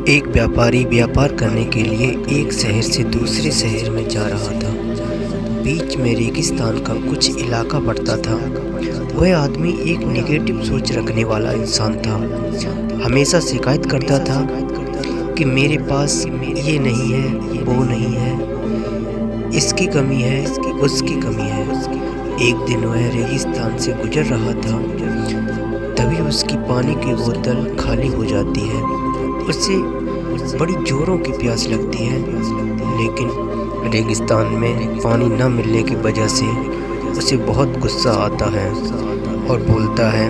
एक व्यापारी व्यापार करने के लिए एक शहर से दूसरे शहर में जा रहा था। बीच में रेगिस्तान का कुछ इलाका पड़ता था। वह आदमी एक नेगेटिव सोच रखने वाला इंसान था। हमेशा शिकायत करता था कि मेरे पास ये नहीं है, वो नहीं है, इसकी कमी है, उसकी कमी है। एक दिन वह रेगिस्तान से गुजर रहा था, तभी उसकी पानी की बोतल खाली हो जाती है। उसे बड़ी जोरों की प्यास लगती है, लेकिन रेगिस्तान में पानी न मिलने की वजह से उसे बहुत गुस्सा आता है और बोलता है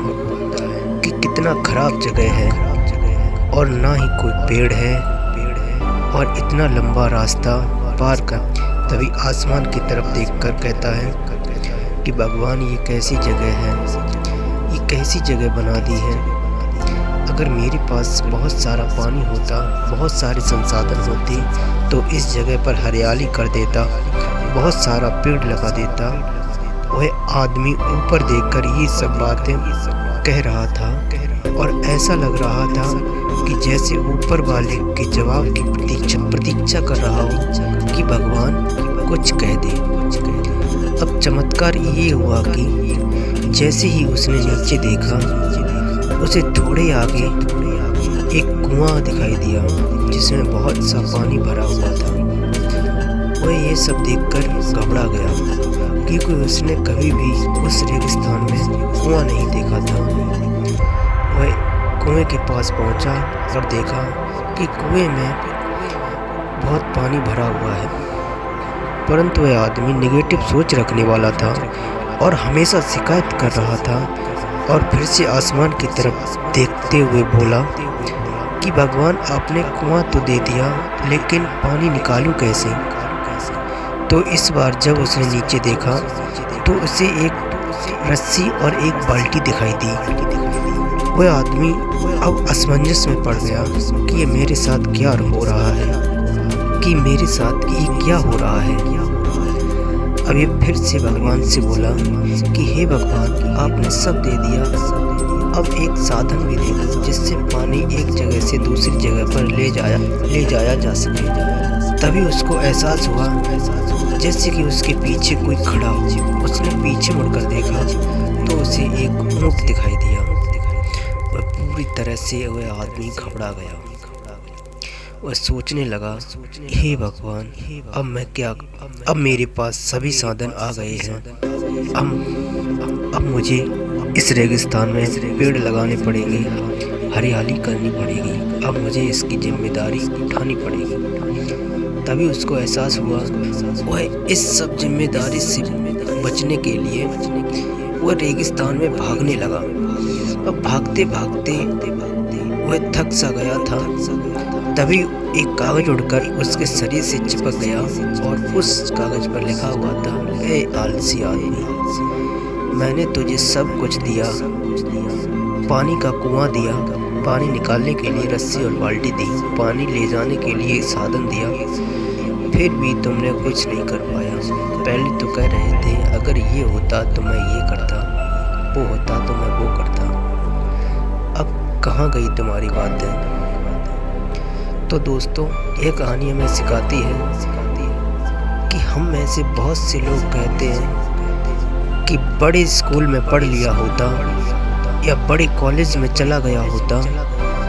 कि कितना खराब जगह है और ना ही कोई पेड़ है और इतना लंबा रास्ता पार कर। तभी आसमान की तरफ देखकर कहता है कि भगवान, ये कैसी जगह है, ये कैसी जगह बना दी है। अगर मेरे पास बहुत सारा पानी होता, बहुत सारे संसाधन होते, तो इस जगह पर हरियाली कर देता, बहुत सारा पेड़ लगा देता। वह आदमी ऊपर देखकर ये सब बातें कह रहा था और ऐसा लग रहा था कि जैसे ऊपर वाले के जवाब की प्रतीक्षा कर रहा हो कि भगवान कुछ कह दे। अब चमत्कार ये हुआ कि जैसे ही उसने नीचे देखा, उसे थोड़े आगे एक कुआं दिखाई दिया जिसमें बहुत सा पानी भरा हुआ था। वह ये सब देखकर घबरा गया, क्योंकि उसने कभी भी उस रेगिस्तान में कुआं नहीं देखा था। वह कुएं के पास पहुंचा और देखा कि कुएं में बहुत पानी भरा हुआ है, परंतु वह आदमी नेगेटिव सोच रखने वाला था और हमेशा शिकायत कर रहा था। और फिर से आसमान की तरफ देखते हुए बोला कि भगवान, आपने कुआं तो दे दिया, लेकिन पानी निकालूं कैसे। तो इस बार जब उसने नीचे देखा तो उसे एक रस्सी और एक बाल्टी दिखाई दी। वह आदमी अब असमंजस में पड़ गया कि ये मेरे साथ क्या हो रहा है, कि मेरे साथ ये क्या हो रहा है। अब ये फिर से भगवान से बोला कि हे भगवान, आपने सब दे दिया, अब एक साधन भी दे दो जिससे पानी एक जगह से दूसरी जगह पर ले जाया जा सके। तभी उसको एहसास हुआ जैसे कि उसके पीछे कोई खड़ा हो। उसने पीछे मुड़कर देखा तो उसे एक ऊंट दिखाई दिया। वह पूरी तरह से वह आदमी घबरा गया। वह सोचने लगा, हे भगवान, अब मेरे पास सभी साधन आ गए हैं। अब मुझे इस रेगिस्तान में पेड़ लगाने पड़ेंगे, हरियाली करनी पड़ेगी। अब मुझे इसकी जिम्मेदारी उठानी पड़ेगी। तभी उसको एहसास हुआ, वह इस सब जिम्मेदारी से बचने के लिए वह रेगिस्तान में भागने लगा। अब भागते भागते वह थक सा गया था। तभी एक कागज उड़कर उसके शरीर से चिपक गया और उस कागज पर लिखा हुआ था, ए आलसी आदमी, मैंने तुझे सब कुछ दिया, पानी का कुआं दिया, पानी निकालने के लिए रस्सी और बाल्टी दी, पानी ले जाने के लिए साधन दिया, फिर भी तुमने कुछ नहीं कर पाया। पहले तो कह रहे थे अगर ये होता तो मैं ये करता, वो होता तो मैं वो करता। अब कहाँ गई तुम्हारी बातें। तो दोस्तों, ये कहानी हमें सिखाती है कि हम में से बहुत से लोग कहते हैं कि बड़े स्कूल में पढ़ लिया होता या बड़े कॉलेज में चला गया होता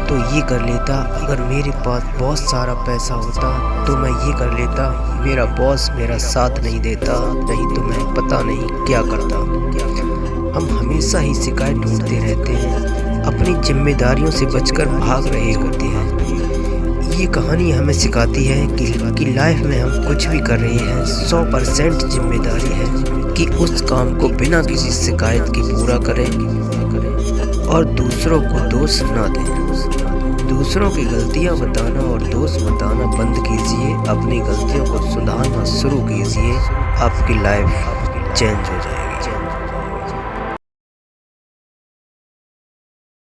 तो ये कर लेता, अगर मेरे पास बहुत सारा पैसा होता तो मैं ये कर लेता, मेरा बॉस मेरा साथ नहीं देता, नहीं तो मैं पता नहीं क्या करता। हम हमेशा ही शिकायत ढूंढते रहते हैं, अपनी जिम्मेदारियों से बचकर भाग रहे होते हैं। ये कहानी हमें सिखाती है कि लाइफ में हम कुछ भी कर रहे हैं, 100% जिम्मेदारी है कि उस काम को बिना किसी शिकायत के पूरा करें और दूसरों को दोष ना दें। दूसरों की गलतियां बताना और दोष बताना बंद कीजिए, अपनी गलतियों को सुधारना शुरू कीजिए, आपकी लाइफ चेंज हो जाएगी।